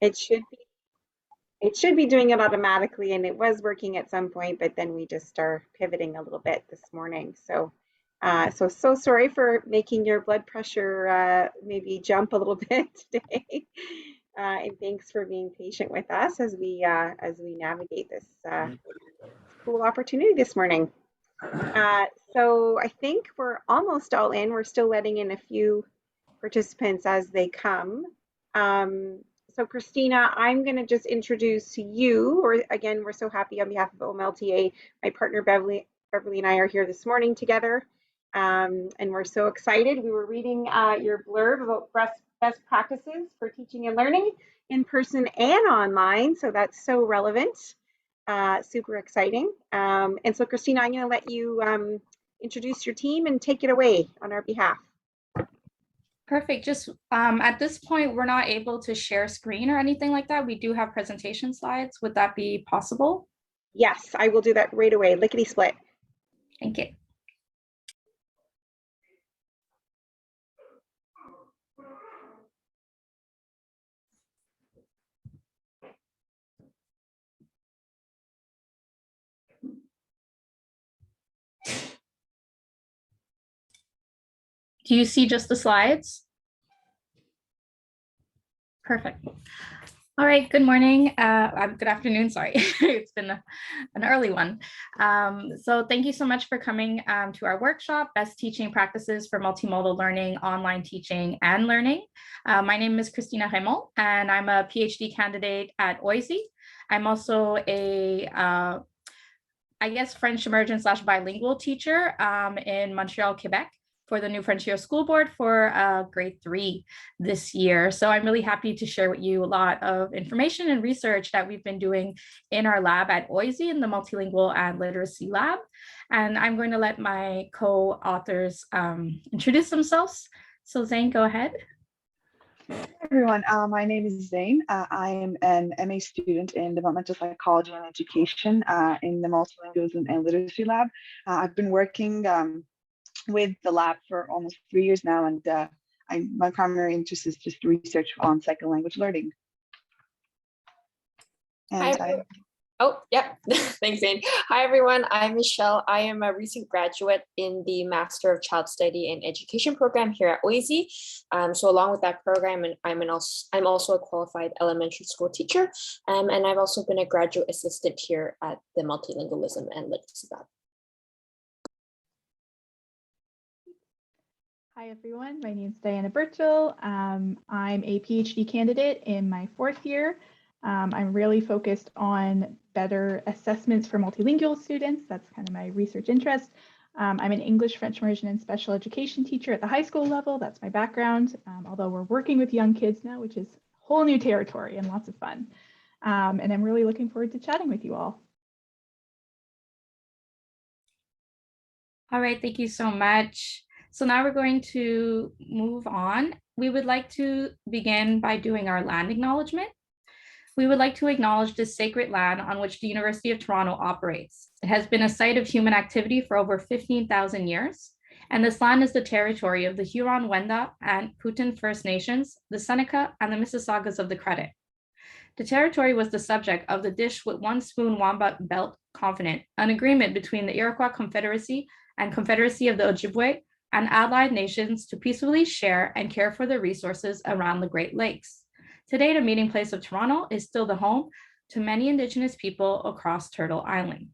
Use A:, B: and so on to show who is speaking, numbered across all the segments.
A: It should be it should be doing it automatically, and it was working at some point, but then we just are pivoting a little bit this morning. So sorry for making your blood pressure maybe jump a little bit today. And thanks for being patient with us as we navigate this cool opportunity this morning. So I think we're almost all in. We're still letting in a few participants as they come. Um, so Christina, I'm going to just introduce you, or again, we're so happy on behalf of OMLTA. My partner Beverly and I are here this morning together. And we're so excited. We were reading your blurb about best practices for teaching and learning in person and online. So that's so relevant, super exciting. And so Christina, I'm going to let you introduce your team and take it away on our behalf.
B: Perfect. Just at this point, we're not able to share screen or anything like that. We do have presentation slides. Would that be possible?
A: Yes, I will do that right away. Lickety split.
B: Thank you. Do you see just the slides? Perfect. All right, good morning, good afternoon, sorry. It's been an early one. So thank you so much for coming to our workshop, Best Teaching Practices for Multimodal Learning, Online Teaching and Learning. My name is Christina Raymond, and I'm a PhD candidate at OISE. I'm also a, I guess, French immersion / bilingual teacher in Montreal, Quebec, for the New Frontier School Board for grade 3 this year. So I'm really happy to share with you a lot of information and research that we've been doing in our lab at OISE in the Multilingual and Literacy Lab. And I'm going to let my co-authors introduce themselves. So Zane, go ahead.
C: Hi everyone, my name is Zane. I am an MA student in developmental psychology and education in the Multilingualism and Literacy Lab. I've been working with the lab for almost 3 years now, and my primary interest is just research on second language learning. And
D: Thanks, Zane. Hi, everyone. I'm Michelle. I am a recent graduate in the Master of Child Study and Education program here at OISE. So along with that program, I'm also a qualified elementary school teacher, and I've also been a graduate assistant here at the Multilingualism and Literacy Lab.
E: Hi everyone, my name is Diana Birchall. I'm a PhD candidate in my 4th year. I'm really focused on better assessments for multilingual students. That's kind of my research interest. I'm an English, French immersion, and special education teacher at the high school level. That's my background, although we're working with young kids now, which is whole new territory and lots of fun. And I'm really looking forward to chatting with you all.
B: All right, thank you so much. So now we're going to move on. We would like to begin by doing our land acknowledgement. We would like to acknowledge this sacred land on which the University of Toronto operates. It has been a site of human activity for over 15,000 years, and this land is the territory of the Huron-Wendat and Putin First Nations, the Seneca, and the Mississaugas of the Credit. The territory was the subject of the Dish with One Spoon Wombat Belt Covenant, an agreement between the Iroquois Confederacy and Confederacy of the Ojibwe and allied nations to peacefully share and care for the resources around the Great Lakes. Today, the meeting place of Toronto is still the home to many Indigenous people across Turtle Island.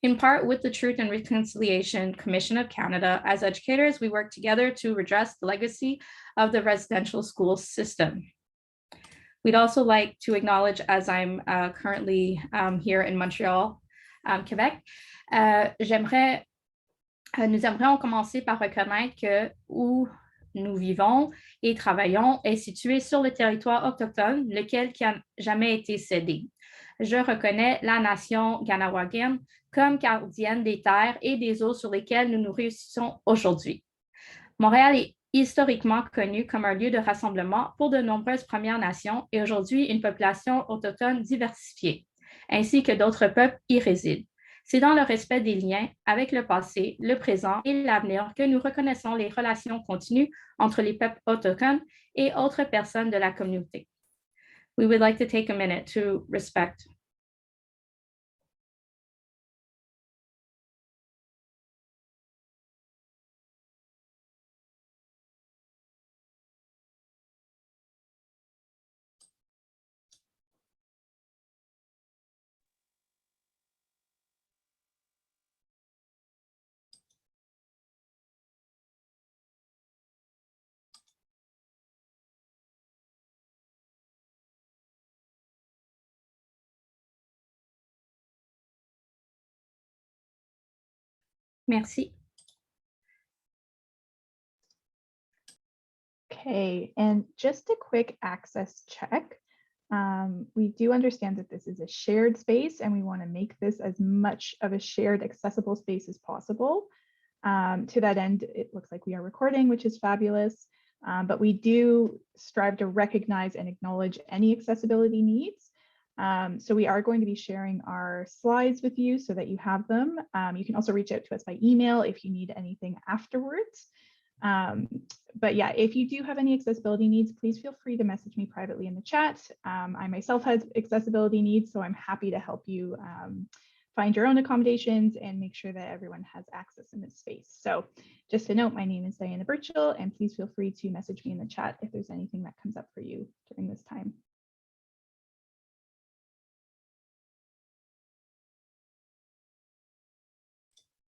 B: In part with the Truth and Reconciliation Commission of Canada, as educators, we work together to redress the legacy of the residential school system. We'd also like to acknowledge, as I'm currently here in Montreal, Quebec, nous aimerions commencer par reconnaître que où nous vivons et travaillons est situé sur le territoire autochtone, lequel qui n'a jamais été cédé. Je reconnais la nation Ganawagin comme gardienne des terres et des eaux sur lesquelles nous nous réunissons aujourd'hui. Montréal est historiquement connu comme un lieu de rassemblement pour de nombreuses Premières Nations et aujourd'hui une population autochtone diversifiée, ainsi que d'autres peuples y résident. C'est dans le respect des liens avec le passé, le présent et l'avenir que nous reconnaissons les relations continues entre les peuples autochtones et autres personnes de la communauté. We would like to take a minute to respect. Merci.
E: Okay, and just a quick access check. We do understand that this is a shared space and we want to make this as much of a shared accessible space as possible. To that end, it looks like we are recording, which is fabulous, but we do strive to recognize and acknowledge any accessibility needs. So we are going to be sharing our slides with you so that you have them. You can also reach out to us by email if you need anything afterwards. But yeah, if you do have any accessibility needs, please feel free to message me privately in the chat. I myself have accessibility needs, so I'm happy to help you find your own accommodations and make sure that everyone has access in this space. So just to note, my name is Diana Birchall, and please feel free to message me in the chat if there's anything that comes up for you during this time.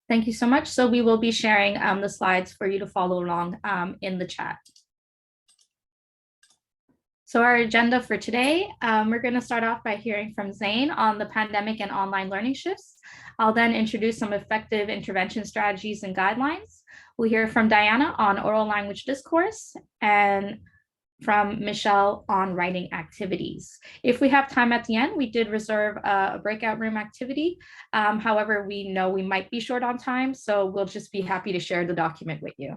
B: Thank you so much. So we will be sharing the slides for you to follow along in the chat. So our agenda for today, we're going to start off by hearing from Zane on the pandemic and online learning shifts. I'll then introduce some effective intervention strategies and guidelines. We'll hear from Diana on oral language discourse and from Michelle on writing activities. If we have time at the end, we did reserve a breakout room activity. However, we know we might be short on time, so we'll just be happy to share the document with you.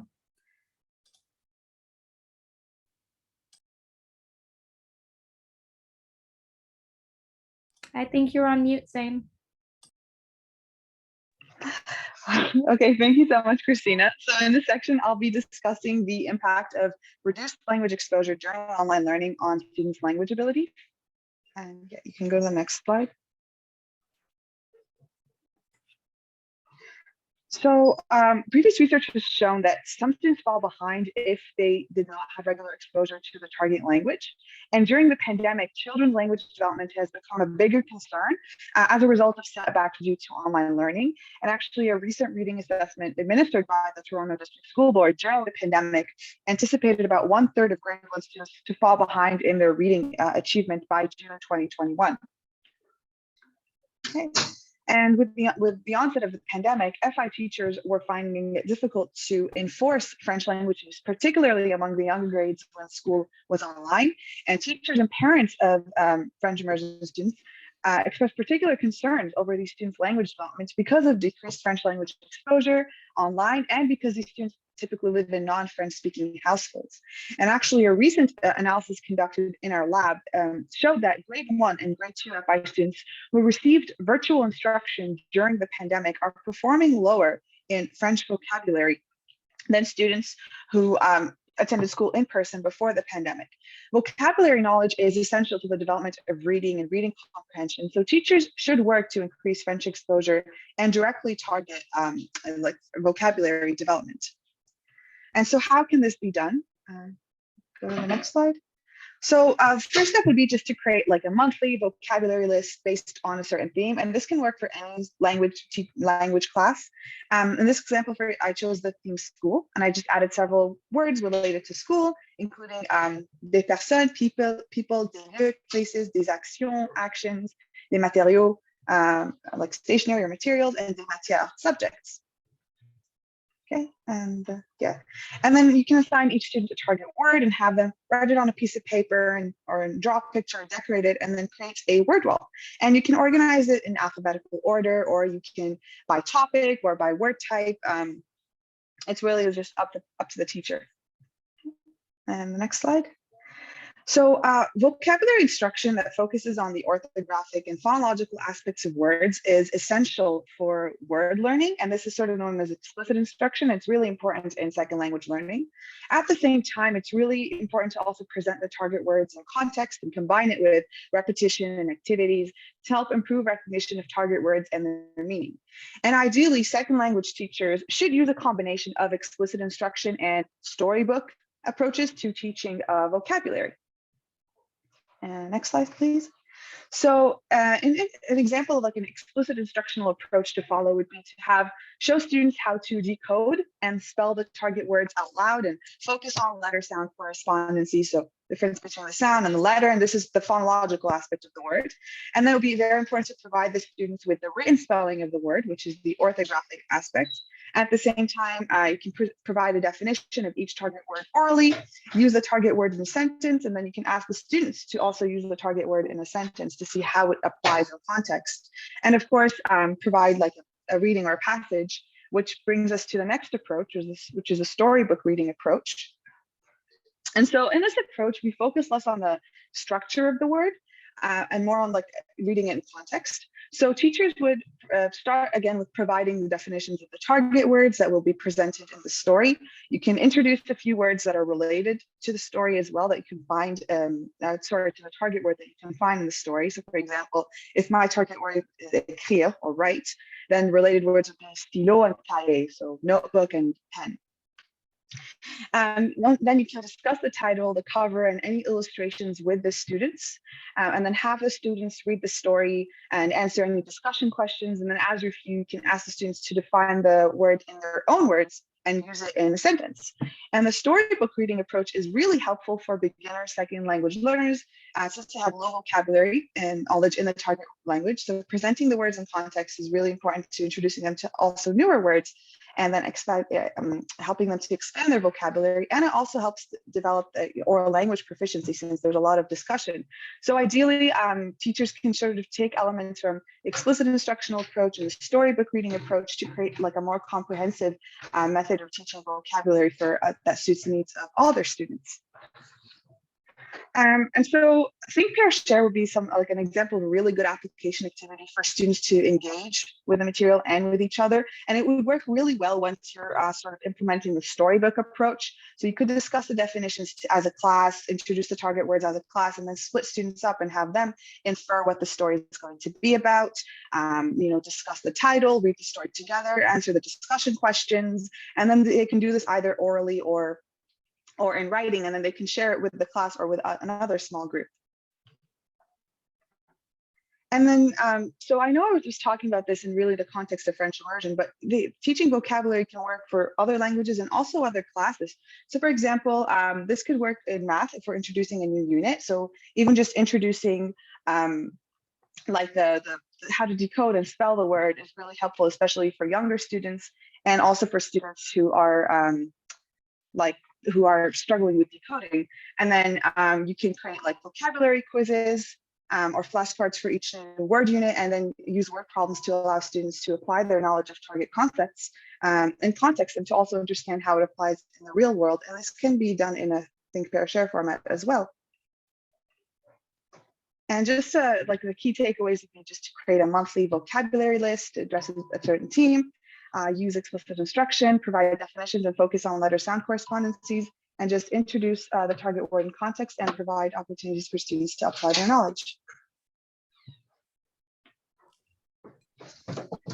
B: I think you're on mute, Zane.
C: Okay, thank you so much, Christina. So in this section, I'll be discussing the impact of reduced language exposure during online learning on students' language ability. And yeah, you can go to the next slide. So previous research has shown that some students fall behind if they did not have regular exposure to the target language. And during the pandemic, children's language development has become a bigger concern as a result of setbacks due to online learning. And actually, a recent reading assessment administered by the Toronto District School Board during the pandemic anticipated about 1/3 of grade 1 students to fall behind in their reading achievement by June 2021. Okay. And with the onset of the pandemic, FI teachers were finding it difficult to enforce French language use, particularly among the younger grades when school was online. And teachers and parents of French immersion students expressed particular concerns over these students' language development because of decreased French language exposure online and because these students typically live in non-French speaking households. And actually a recent analysis conducted in our lab showed that grade 1 and grade 2 FI students who received virtual instruction during the pandemic are performing lower in French vocabulary than students who attended school in person before the pandemic. Vocabulary knowledge is essential to the development of reading and reading comprehension. So teachers should work to increase French exposure and directly target like vocabulary development. And so how can this be done? Go to the next slide. So first step would be just to create like a monthly vocabulary list based on a certain theme. And this can work for any language class. In this example, I chose the theme school, and I just added several words related to school, including des personnes, people, des lieux, places, des actions, actions, des matériaux, like stationery or materials, and des matières, subjects. Okay, and yeah, and then you can assign each student a target word and have them write it on a piece of paper or draw a picture and decorate it, and then create a word wall. And you can organize it in alphabetical order, or you can by topic or by word type. It's really just up to the teacher. And the next slide. So vocabulary instruction that focuses on the orthographic and phonological aspects of words is essential for word learning. And this is sort of known as explicit instruction. It's really important in second language learning. At the same time, it's really important to also present the target words in context and combine it with repetition and activities to help improve recognition of target words and their meaning. And ideally, second language teachers should use a combination of explicit instruction and storybook approaches to teaching vocabulary. Next slide, please. So an example of like an explicit instructional approach to follow would be to show students how to decode and spell the target words out loud and focus on letter sound correspondency. So the difference between the sound and the letter, and this is the phonological aspect of the word. And then it would be very important to provide the students with the written spelling of the word, which is the orthographic aspect. At the same time, you can provide a definition of each target word orally, use the target word in a sentence, and then you can ask the students to also use the target word in a sentence to see how it applies in context. And of course, provide like a reading or a passage, which brings us to the next approach, which is a storybook reading approach. And so in this approach, we focus less on the structure of the word and more on like reading it in context. So teachers would start again with providing the definitions of the target words that will be presented in the story. You can introduce a few words that are related to the story as well that you can find, to the target word that you can find in the story. So for example, if my target word is écrire or write, then related words would be stylo and cahier, so notebook and pen. Then you can discuss the title, the cover, and any illustrations with the students, and then have the students read the story and answer any discussion questions. And then as you can ask the students to define the word in their own words and use it in a sentence. And the storybook reading approach is really helpful for beginner second language learners, since they have low vocabulary and knowledge in the target language. So presenting the words in context is really important to introducing them to also newer words, and then helping them to expand their vocabulary. And it also helps develop the oral language proficiency, since there's a lot of discussion. So ideally, teachers can sort of take elements from explicit instructional approach and the storybook reading approach to create like a more comprehensive method of teaching vocabulary for that suits the needs of all their students. And so Think, Pair, Share would be an example of a really good application activity for students to engage with the material and with each other. And it would work really well once you're sort of implementing the storybook approach. So you could discuss the definitions as a class, introduce the target words as a class, and then split students up and have them infer what the story is going to be about. Discuss the title, read the story together, answer the discussion questions, and then they can do this either orally or in writing, and then they can share it with the class or with another small group. And then, so I know I was just talking about this in really the context of French immersion, but the teaching vocabulary can work for other languages and also other classes. So for example, this could work in math if we're introducing a new unit. So even just introducing like the how to decode and spell the word is really helpful, especially for younger students and also for students who are who are struggling with decoding. And then you can create like vocabulary quizzes or flashcards for each word unit, and then use word problems to allow students to apply their knowledge of target concepts in context, and to also understand how it applies in the real world. And this can be done in a Think, Pair, Share format as well. And just like the key takeaways would be just to create a monthly vocabulary list, address a certain theme, use explicit instruction, provide definitions and focus on letter sound correspondencies, and just introduce the target word in context and provide opportunities for students to apply their knowledge.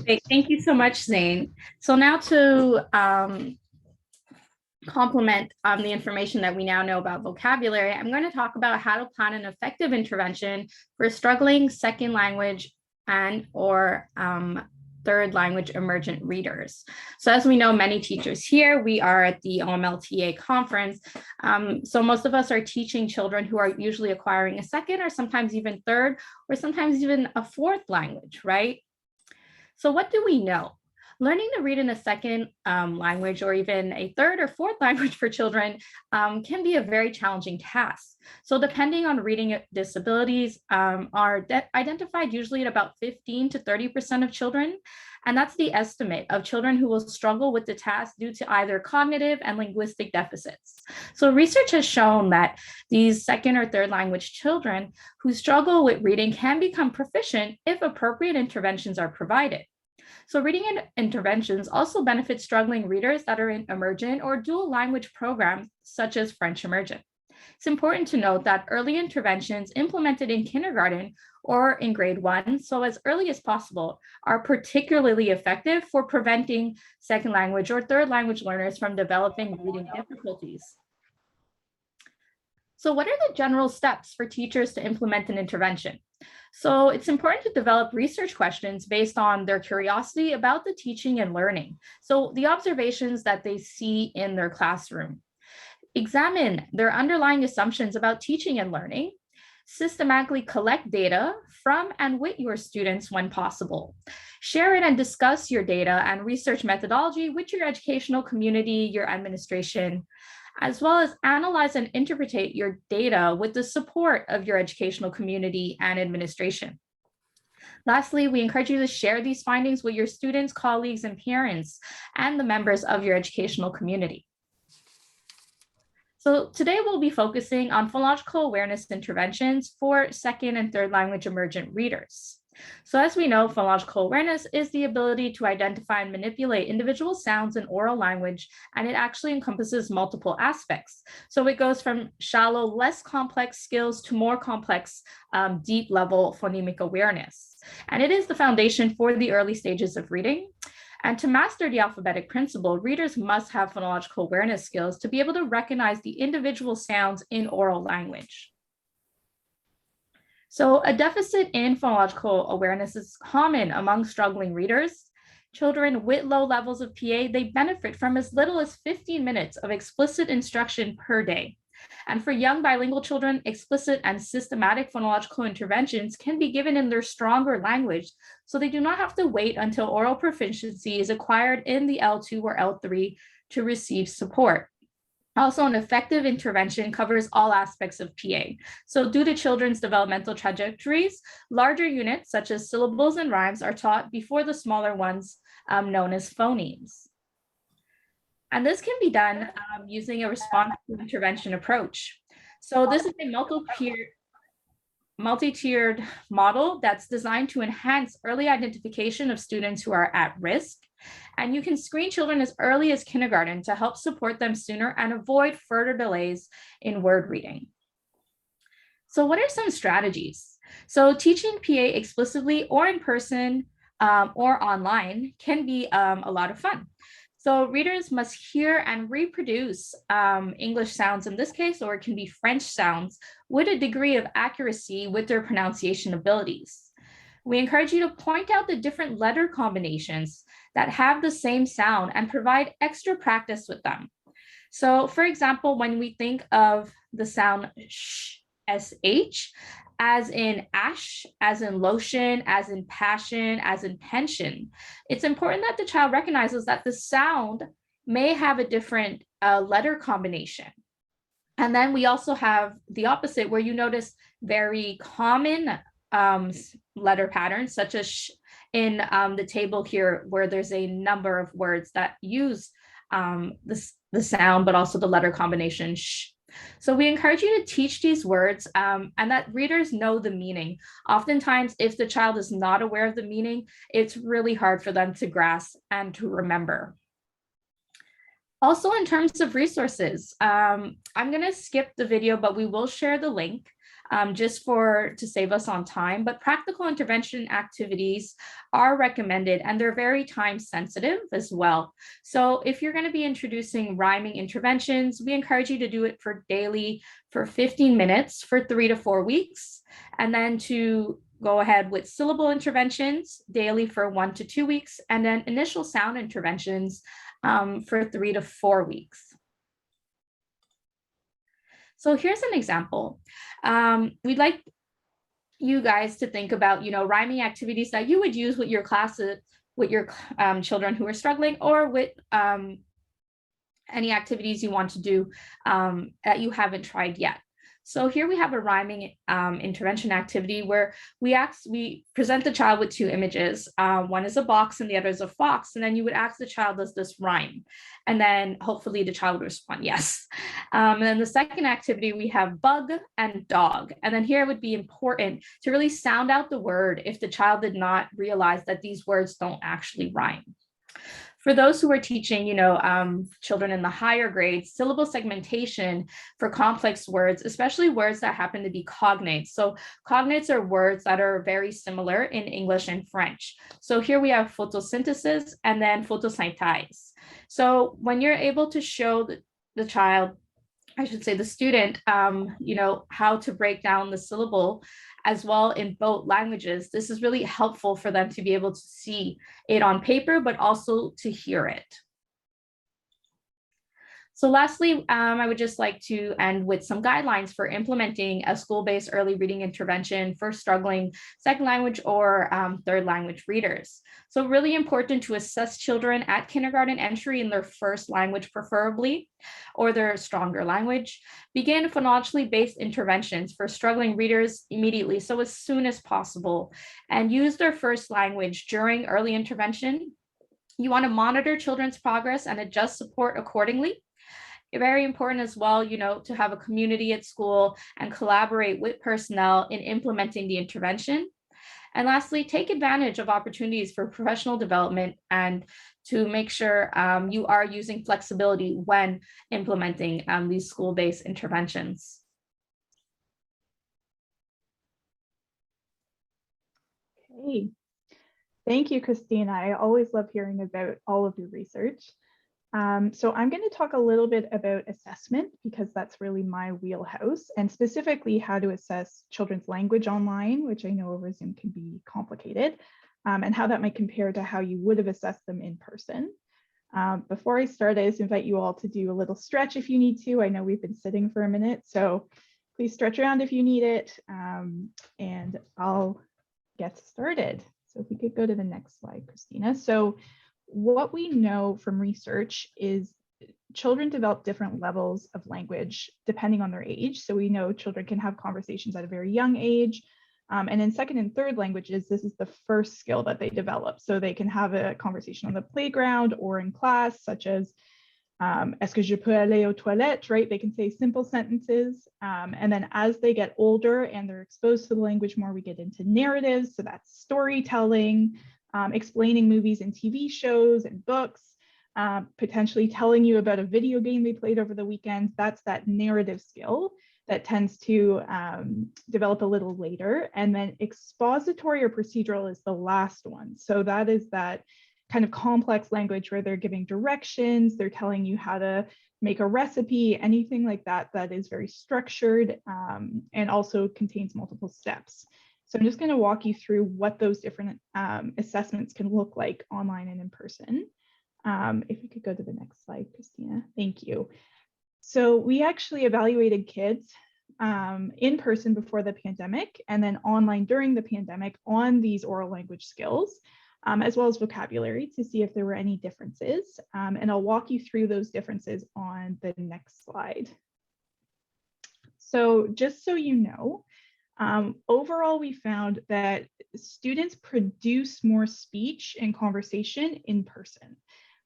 B: Great, thank you so much, Zane. So now to complement the information that we now know about vocabulary, I'm going to talk about how to plan an effective intervention for struggling second language and or third language emergent readers. So as we know, many teachers here, we are at the OMLTA conference. So most of us are teaching children who are usually acquiring a second or sometimes even third or sometimes even a fourth language, right? So what do we know? Learning to read in a second language or even a third or fourth language for children can be a very challenging task. So depending on reading disabilities are identified usually at about 15 to 30% of children. And that's the estimate of children who will struggle with the task due to either cognitive and linguistic deficits. So research has shown that these second or third language children who struggle with reading can become proficient if appropriate interventions are provided. So reading interventions also benefit struggling readers that are in emergent or dual language programs, such as French Emergent. It's important to note that early interventions implemented in kindergarten or in grade 1, so as early as possible, are particularly effective for preventing second language or third language learners from developing reading difficulties. So what are the general steps for teachers to implement an intervention? So it's important to develop research questions based on their curiosity about the teaching and learning. So the observations that they see in their classroom. Examine their underlying assumptions about teaching and learning. Systematically collect data from and with your students when possible. Share it and discuss your data and research methodology with your educational community, your administration, as well as analyze and interpret your data with the support of your educational community and administration. Lastly, we encourage you to share these findings with your students, colleagues, and parents, and the members of your educational community. So today we'll be focusing on phonological awareness interventions for second and third language emergent readers. So as we know, phonological awareness is the ability to identify and manipulate individual sounds in oral language, and it actually encompasses multiple aspects. So it goes from shallow, less complex skills to more complex, deep level phonemic awareness. And it is the foundation for the early stages of reading. And to master the alphabetic principle, readers must have phonological awareness skills to be able to recognize the individual sounds in oral language. So a deficit in phonological awareness is common among struggling readers. Children with low levels of PA, they benefit from as little as 15 minutes of explicit instruction per day. And for young bilingual children, explicit and systematic phonological interventions can be given in their stronger language, so they do not have to wait until oral proficiency is acquired in the L2 or L3 to receive support. Also, an effective intervention covers all aspects of PA. So due to children's developmental trajectories, larger units such as syllables and rhymes are taught before the smaller ones known as phonemes. And this can be done using a response to intervention approach. So this is a multi-tiered model that's designed to enhance early identification of students who are at risk. And you can screen children as early as kindergarten to help support them sooner and avoid further delays in word reading. So what are some strategies? So teaching PA explicitly or in person or online can be a lot of fun. So readers must hear and reproduce English sounds in this case, or it can be French sounds, with a degree of accuracy with their pronunciation abilities. We encourage you to point out the different letter combinations that have the same sound and provide extra practice with them. So for example, when we think of the sound sh, sh, as in ash, as in lotion, as in passion, as in pension, it's important that the child recognizes that the sound may have a different letter combination. And then we also have the opposite, where you notice very common letter patterns, such as in the table here, where there's a number of words that use the sound, but also the letter combination sh. So we encourage you to teach these words and that readers know the meaning. Oftentimes, if the child is not aware of the meaning, it's really hard for them to grasp and to remember. Also, in terms of resources, I'm going to skip the video, but we will share the link just to save us on time. But practical intervention activities are recommended, and they're very time sensitive as well. So if you're going to be introducing rhyming interventions, we encourage you to do it for daily for 15 minutes for 3 to 4 weeks, and then to go ahead with syllable interventions daily for 1 to 2 weeks, and then initial sound interventions for 3 to 4 weeks. So here's an example. We'd like you guys to think about, rhyming activities that you would use with your classes with your children who are struggling, or with any activities you want to do that you haven't tried yet. So here we have a rhyming intervention activity where we present the child with two images. One is a box and the other is a fox. And then you would ask the child, does this rhyme? And then hopefully the child would respond yes. And then the second activity, we have bug and dog. And then here it would be important to really sound out the word if the child did not realize that these words don't actually rhyme. For those who are teaching, children in the higher grades, syllable segmentation for complex words, especially words that happen to be cognates. So cognates are words that are very similar in English and French. So here we have photosynthesis and then photosynthèse. So when you're able to show the child, I should say the student, how to break down the syllable as well in both languages, this is really helpful for them to be able to see it on paper, but also to hear it. So lastly, I would just like to end with some guidelines for implementing a school-based early reading intervention for struggling second language or third language readers. So really important to assess children at kindergarten entry in their first language preferably, or their stronger language. Begin phonologically based interventions for struggling readers immediately, so as soon as possible, and use their first language during early intervention. You want to monitor children's progress and adjust support accordingly. Very important as well, to have a community at school and collaborate with personnel in implementing the intervention. And lastly, take advantage of opportunities for professional development and to make sure you are using flexibility when implementing these school-based interventions.
E: Okay. Thank you, Christina. I always love hearing about all of your research. So I'm going to talk a little bit about assessment because that's really my wheelhouse, and specifically how to assess children's language online, which I know over Zoom can be complicated, and how that might compare to how you would have assessed them in person. Before I start, I just invite you all to do a little stretch if you need to. I know we've been sitting for a minute, so please stretch around if you need it, and I'll get started. So if we could go to the next slide, Christina. So what we know from research is children develop different levels of language depending on their age. So we know children can have conversations at a very young age. And in second and third languages, this is the first skill that they develop. So they can have a conversation on the playground or in class, such as, est-ce que je peux aller aux toilettes, right? They can say simple sentences. And then as they get older and they're exposed to the language more, we get into narratives. So that's storytelling, explaining movies and TV shows and books, potentially telling you about a video game they played over the weekend. That's that narrative skill that tends to develop a little later. And then expository or procedural is the last one. So that is that kind of complex language where they're giving directions, they're telling you how to make a recipe, anything like that, that is very structured and also contains multiple steps. So I'm just going to walk you through what those different assessments can look like online and in person. If you could go to the next slide, Christina. Thank you. So we actually evaluated kids in person before the pandemic and then online during the pandemic on these oral language skills, as well as vocabulary to see if there were any differences. And I'll walk you through those differences on the next slide. So just so you know, overall, we found that students produce more speech and conversation in person.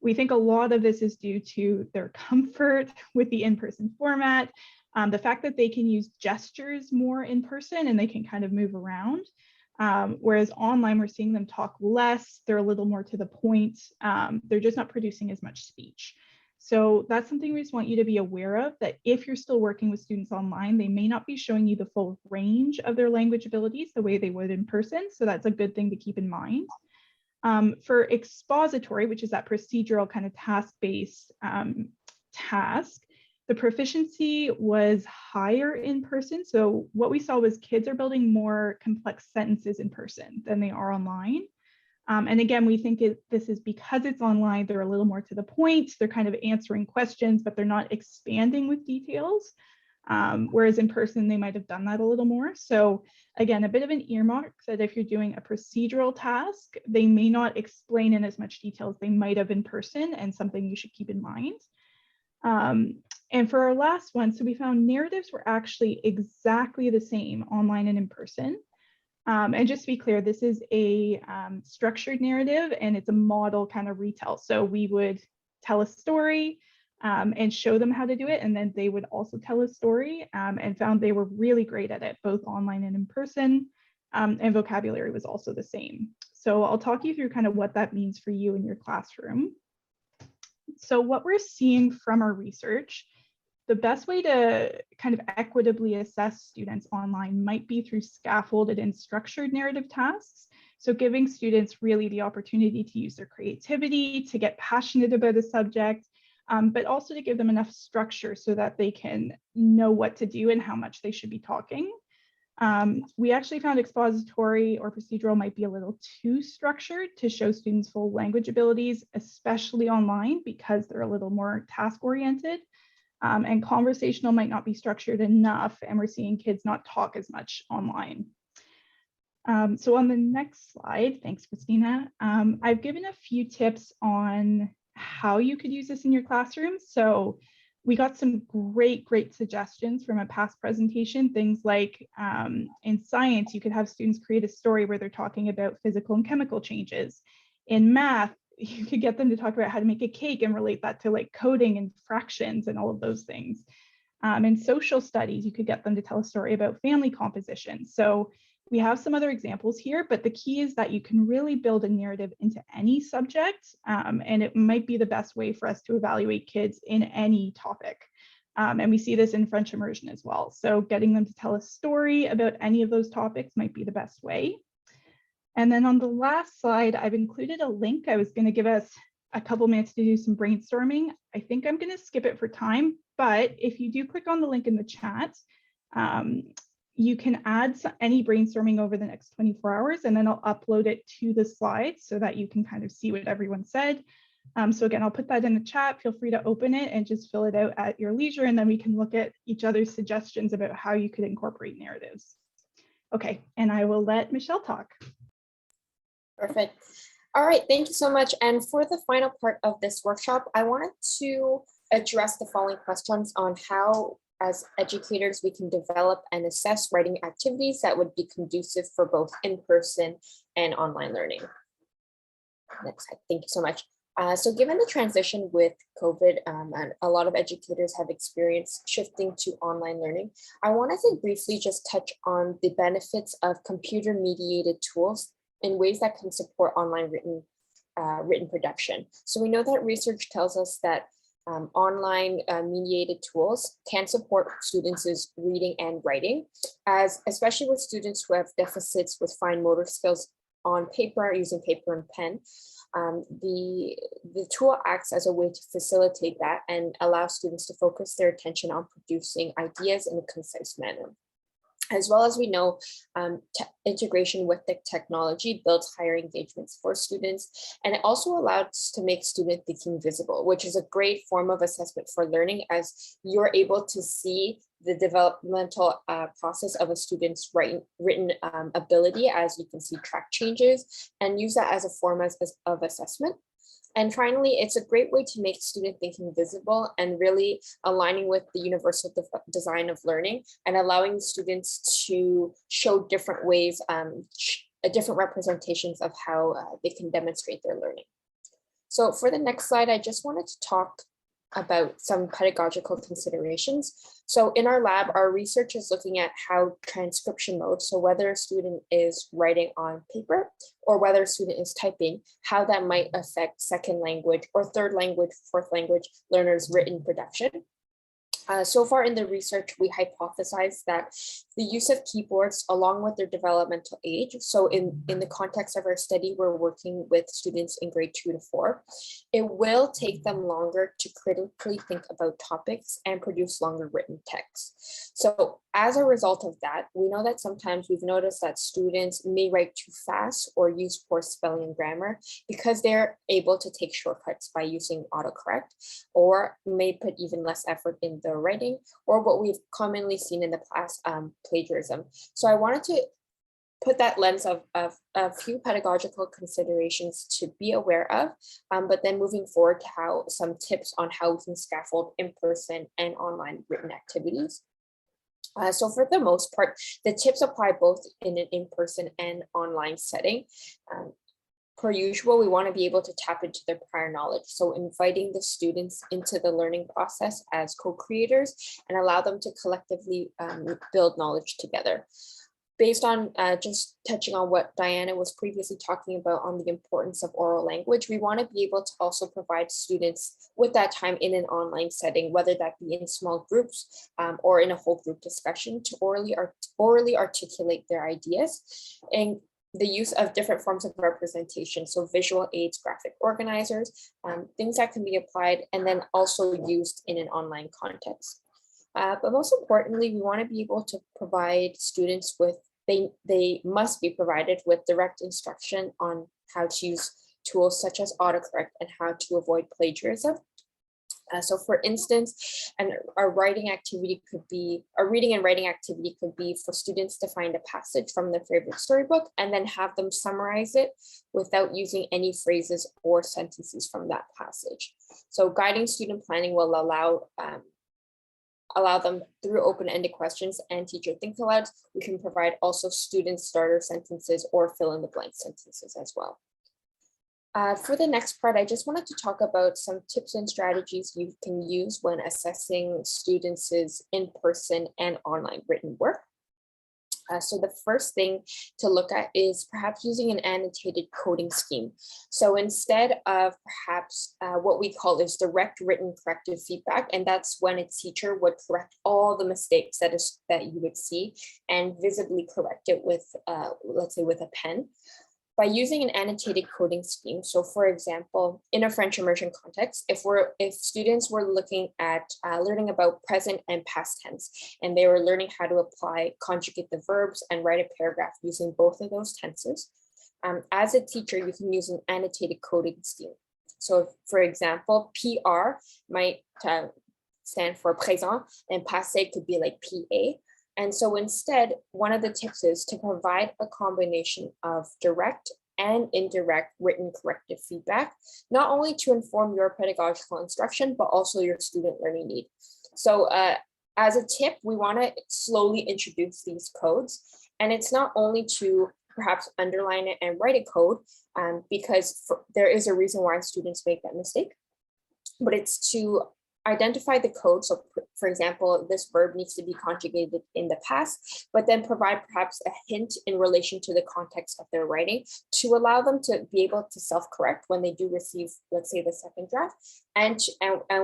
E: We think a lot of this is due to their comfort with the in-person format, the fact that they can use gestures more in person and they can kind of move around. Whereas online, we're seeing them talk less, they're a little more to the point, they're just not producing as much speech. So that's something we just want you to be aware of, that if you're still working with students online, they may not be showing you the full range of their language abilities the way they would in person. So that's a good thing to keep in mind. For expository, which is that procedural kind of task-based task, the proficiency was higher in person. So what we saw was kids are building more complex sentences in person than they are online. And again, we think this is because it's online, they're a little more to the point. They're kind of answering questions, but they're not expanding with details. Whereas in person, they might have done that a little more. So again, a bit of an earmark that if you're doing a procedural task, they may not explain in as much detail as they might have in person, and something you should keep in mind. And for our last one, so we found narratives were actually exactly the same online and in person. And just to be clear, this is a structured narrative, and it's a model kind of retell. So we would tell a story and show them how to do it, and then they would also tell a story, and found they were really great at it, both online and in person, and vocabulary was also the same. So I'll talk you through kind of what that means for you in your classroom. So what we're seeing from our research, the best way to kind of equitably assess students online might be through scaffolded and structured narrative tasks. So giving students really the opportunity to use their creativity, to get passionate about a subject, but also to give them enough structure so that they can know what to do and how much they should be talking. We actually found expository or procedural might be a little too structured to show students full language abilities, especially online, because they're a little more task oriented. And conversational might not be structured enough, and we're seeing kids not talk as much online. So on the next slide, thanks, Christina, I've given a few tips on how you could use this in your classroom. So we got some great suggestions from a past presentation, things like in science, you could have students create a story where they're talking about physical and chemical changes. In math, you could get them to talk about how to make a cake and relate that to like coding and fractions and all of those things. In social studies, you could get them to tell a story about family composition. So we have some other examples here, but the key is that you can really build a narrative into any subject, and it might be the best way for us to evaluate kids in any topic. And we see this in French immersion as well. So getting them to tell a story about any of those topics might be the best way. And then on the last slide, I've included a link. I was going to give us a couple minutes to do some brainstorming. I think I'm going to skip it for time, but if you do click on the link in the chat, you can add any brainstorming over the next 24 hours, and then I'll upload it to the slides so that you can kind of see what everyone said. So again, I'll put that in the chat. Feel free to open it and just fill it out at your leisure, and then we can look at each other's suggestions about how you could incorporate narratives. Okay, and I will let Michelle talk.
D: Perfect. All right, thank you so much. And for the final part of this workshop, I wanted to address the following questions on how, as educators, we can develop and assess writing activities that would be conducive for both in-person and online learning. Next slide. Thank you so much. So given the transition with COVID, and a lot of educators have experienced shifting to online learning, I want to briefly just touch on the benefits of computer-mediated tools in ways that can support online written production. So we know that research tells us that online mediated tools can support students' reading and writing, especially with students who have deficits with fine motor skills on paper, using paper and pen. The tool acts as a way to facilitate that and allow students to focus their attention on producing ideas in a concise manner. As well as we know, integration with the technology builds higher engagements for students, and it also allows to make student thinking visible, which is a great form of assessment for learning, as you're able to see the developmental process of a student's written ability, as you can see track changes, and use that as a form of assessment. And finally, it's a great way to make student thinking visible and really aligning with the universal design of learning and allowing students to show different ways, different representations of how they can demonstrate their learning. So for the next slide, I just wanted to talk about some pedagogical considerations. So in our lab, our research is looking at how transcription mode, so whether a student is writing on paper or whether a student is typing, how that might affect second language or third language, fourth language learners' written production. So far in the research, we hypothesized that the use of keyboards along with their developmental age. So in the context of our study, we're working with students in grade 2 to 4. It will take them longer to critically think about topics and produce longer written texts. So as a result of that, we know that sometimes we've noticed that students may write too fast or use poor spelling and grammar because they're able to take shortcuts by using autocorrect, or may put even less effort in their writing, or what we've commonly seen in the past, plagiarism. So I wanted to put that lens of a few pedagogical considerations to be aware of, but then moving forward to how some tips on how we can scaffold in-person and online written activities. So for the most part, the tips apply both in an in-person and online setting. Per usual, we want to be able to tap into their prior knowledge. So inviting the students into the learning process as co-creators and allow them to collectively build knowledge together. Based on just touching on what Diana was previously talking about on the importance of oral language, we want to be able to also provide students with that time in an online setting, whether that be in small groups or in a whole group discussion, to orally articulate their ideas, and the use of different forms of representation, so visual aids, graphic organizers, things that can be applied and then also used in an online context. But most importantly, we want to be able to provide students with, they must be provided with direct instruction on how to use tools such as autocorrect and how to avoid plagiarism. So for instance, a reading and writing activity could be for students to find a passage from their favorite storybook and then have them summarize it without using any phrases or sentences from that passage. So guiding student planning will allow them through open-ended questions and teacher think alouds. We can provide also student starter sentences or fill in the blank sentences as well. For the next part, I just wanted to talk about some tips and strategies you can use when assessing students' in-person and online written work. So the first thing to look at is perhaps using an annotated coding scheme. So instead of perhaps what we call is direct written corrective feedback, and that's when a teacher would correct all the mistakes that you would see and visibly correct it with, let's say, with a pen. By using an annotated coding scheme, so for example, in a French immersion context, if students were looking at learning about present and past tense, and they were learning how to apply, conjugate the verbs and write a paragraph using both of those tenses, as a teacher, you can use an annotated coding scheme. So for example, PR might stand for présent, and passé could be like PA. And so instead, one of the tips is to provide a combination of direct and indirect written corrective feedback, not only to inform your pedagogical instruction, but also your student learning need. So as a tip, we want to slowly introduce these codes. And it's not only to perhaps underline it and write a code, because there is a reason why students make that mistake, but it's to identify the code. So for example, this verb needs to be conjugated in the past, but then provide perhaps a hint in relation to the context of their writing to allow them to be able to self-correct when they do receive, let's say, the second draft. And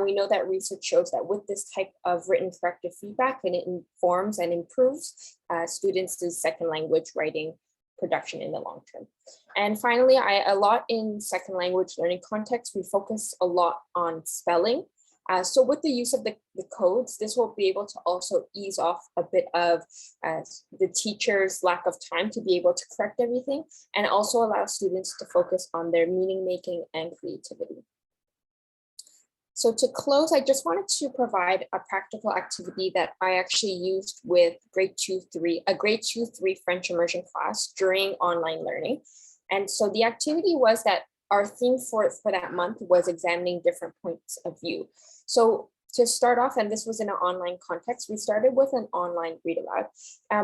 D: we know that research shows that with this type of written corrective feedback, and it informs and improves students' second language writing production in the long term. And finally, a lot in second language learning context, we focus a lot on spelling. So with the use of the codes, this will be able to also ease off a bit of the teacher's lack of time to be able to correct everything, and also allow students to focus on their meaning making and creativity. So to close, I just wanted to provide a practical activity that I actually used with grade 2-3 French immersion class during online learning. And so the activity was that our theme for that month was examining different points of view. So to start off, and this was in an online context, we started with an online read aloud.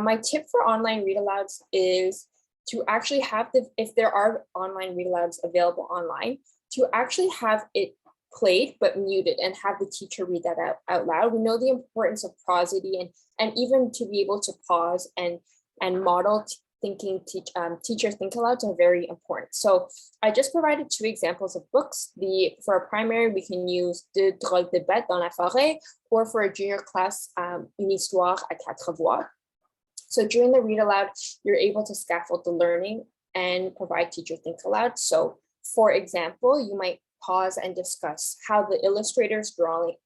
D: My tip for online read alouds is to actually have if there are online read alouds available online, to actually have it played but muted and have the teacher read that out loud. We know the importance of prosody and even to be able to pause and model teacher think alouds are very important. So I just provided 2 examples of books. For a primary, we can use De drôles de bêtes dans la forêt, or for a junior class, Une histoire à 4 voix. So during the read aloud, you're able to scaffold the learning and provide teacher think aloud. So for example, you might pause and discuss how the illustrator's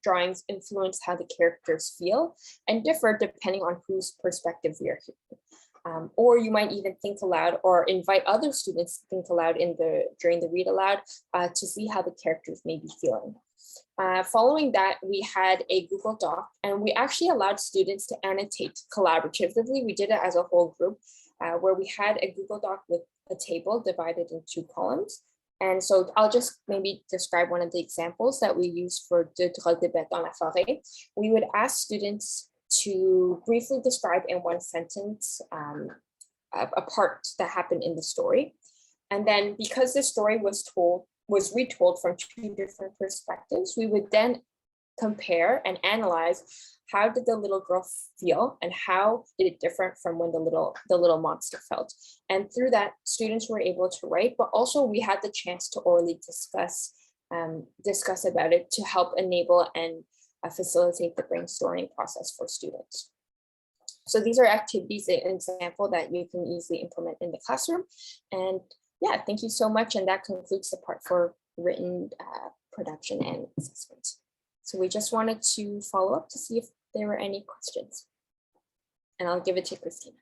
D: drawings influence how the characters feel and differ depending on whose perspective we are hearing. Or you might even think aloud or invite other students to think aloud during the read aloud to see how the characters may be feeling. Following that, we had a Google Doc, and we actually allowed students to annotate collaboratively. We did it as a whole group, where we had a Google Doc with a table divided in 2 columns. And so I'll just maybe describe one of the examples that we used for Deux drôles de bêtes dans la forêt. We would ask students to briefly describe in one sentence a part that happened in the story. And then because the story was retold from 2 different perspectives, we would then compare and analyze how did the little girl feel and how did it differ from when the little monster felt. And through that, students were able to write, but also we had the chance to orally discuss about it to help enable and facilitate the brainstorming process for students. So these are activities, an example that you can easily implement in the classroom. And yeah, thank you so much. And that concludes the part for written production and assessment. So we just wanted to follow up to see if there were any questions. And I'll give it to Christina.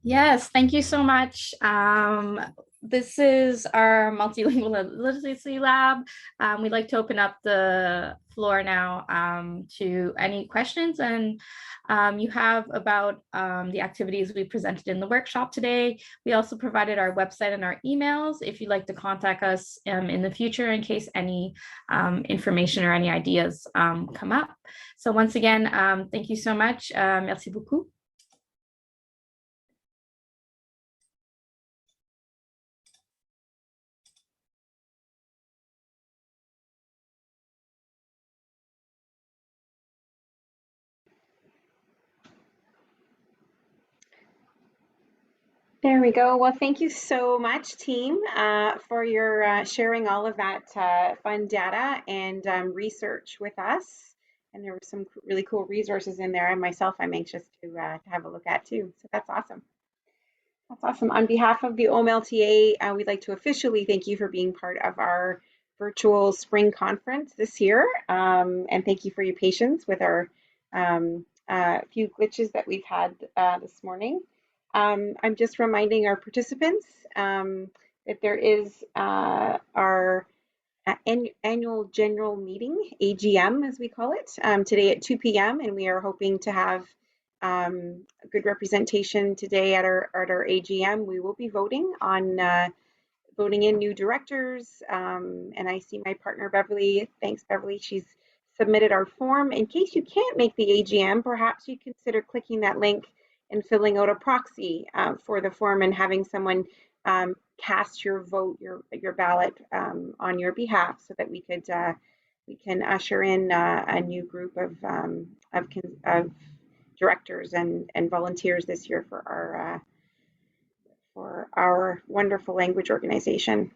B: Yes, thank you so much. This is our multilingual literacy lab. We'd like to open up the floor now to any questions, and you have about the activities we presented in the workshop today. We also provided our website and our emails if you'd like to contact us in the future in case any information or any ideas come up. So once again, thank you so much. Merci beaucoup.
A: There we go. Well, thank you so much, team, for your sharing all of that fun data and research with us. And there were some really cool resources in there. And myself, I'm anxious to have a look at too. So that's awesome. That's awesome. On behalf of the OMLTA, we'd like to officially thank you for being part of our virtual spring conference this year. And thank you for your patience with our few glitches that we've had this morning. I'm just reminding our participants that there is our annual general meeting, AGM as we call it, today at 2 p.m. And we are hoping to have a good representation today at our AGM. We will be voting on voting in new directors. And I see my partner Beverly. Thanks, Beverly. She's submitted our form. In case you can't make the AGM, perhaps you consider clicking that link and filling out a proxy for the form and having someone cast your vote, your ballot on your behalf, so that we can usher in a new group of directors and volunteers this year for our wonderful language organization.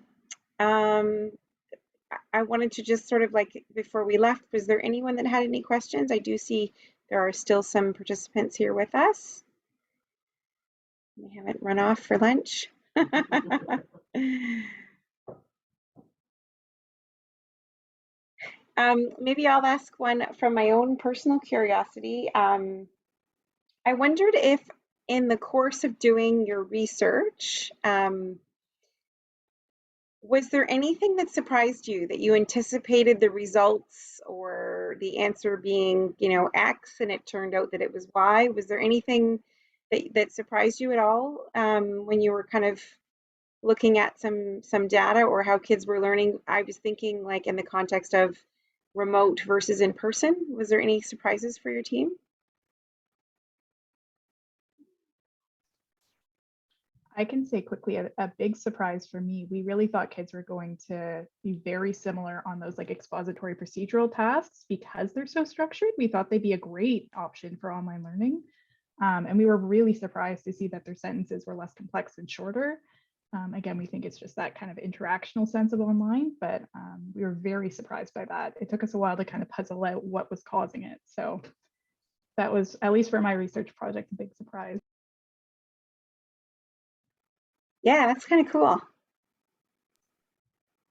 A: I wanted to just sort of like, before we left, was there anyone that had any questions? I do see there are still some participants here with us. They haven't run off for lunch. Maybe I'll ask one from my own personal curiosity. I wondered if in the course of doing your research, was there anything that surprised you, that you anticipated the results or the answer being, X, and it turned out that it was Y? Was there anything that surprised you at all when you were kind of looking at some data or how kids were learning? I was thinking like in the context of remote versus in person. Was there any surprises for your team?
E: I can say quickly a big surprise for me. We really thought kids were going to be very similar on those like expository procedural tasks because they're so structured. We thought they'd be a great option for online learning. And we were really surprised to see that their sentences were less complex and shorter. Again, we think it's just that kind of interactional sense of online, but we were very surprised by that. It took us a while to kind of puzzle out what was causing it. So that was, at least for my research project, a big surprise.
A: Yeah, that's kind of cool.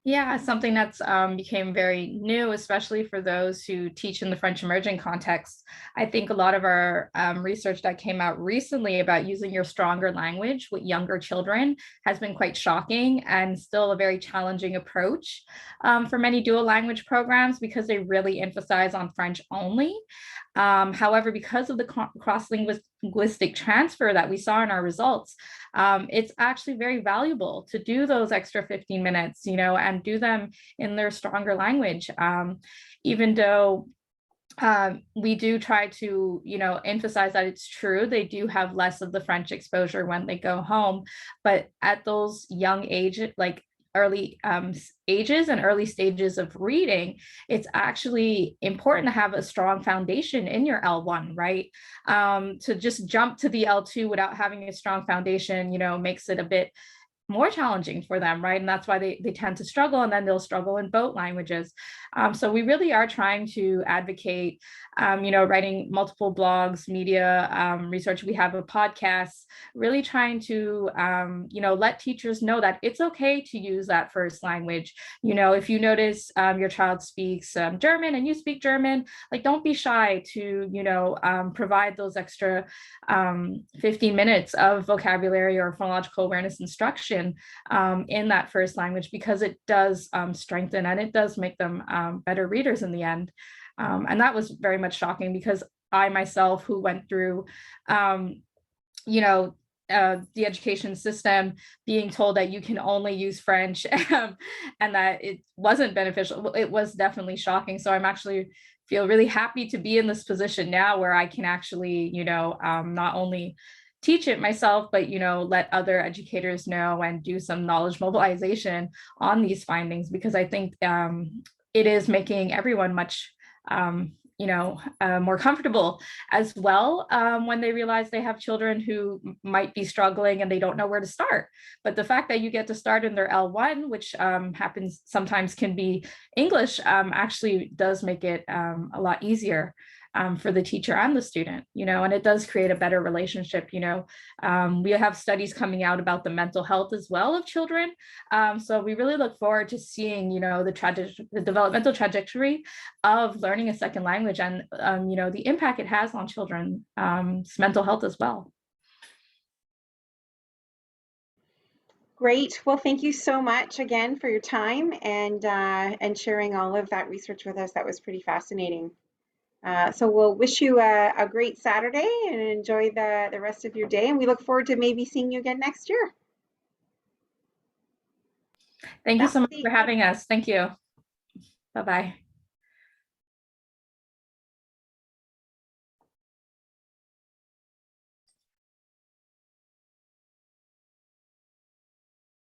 B: Yeah, something that's became very new, especially for those who teach in the French immersion context. I think a lot of our research that came out recently about using your stronger language with younger children has been quite shocking and still a very challenging approach for many dual language programs because they really emphasize on French only. However, because of the cross-linguistic transfer that we saw in our results, it's actually very valuable to do those extra 15 minutes, and do them in their stronger language. Even though we do try to, emphasize that it's true, they do have less of the French exposure when they go home, but at those young age, like early ages and early stages of reading, it's actually important to have a strong foundation in your L1, right? To just jump to the L2 without having a strong foundation, makes it a bit more challenging for them, right? And that's why they tend to struggle, and then they'll struggle in both languages. So we really are trying to advocate, writing multiple blogs, media research. We have a podcast, really trying to, let teachers know that it's okay to use that first language. If you notice your child speaks German and you speak German, like, don't be shy to, provide those extra 15 minutes of vocabulary or phonological awareness instruction in that first language, because it does strengthen and it does make them better readers in the end. And that was very much shocking because I myself, who went through, the education system, being told that you can only use French and that it wasn't beneficial, it was definitely shocking. So I'm actually feel really happy to be in this position now where I can actually, not only teach it myself, but let other educators know and do some knowledge mobilization on these findings, because I think it is making everyone much more comfortable as well when they realize they have children who might be struggling and they don't know where to start. But the fact that you get to start in their L1, which happens sometimes can be English, actually does make it a lot easier for the teacher and the student, and it does create a better relationship. We have studies coming out about the mental health as well of children. So we really look forward to seeing, the developmental trajectory of learning a second language and, the impact it has on children's mental health as well.
A: Great. Well, thank you so much again for your time and sharing all of that research with us. That was pretty fascinating. So we'll wish you a great Saturday and enjoy the rest of your day. And we look forward to maybe seeing you again next year.
B: Thank you so much for having us. Thank you. Bye-bye.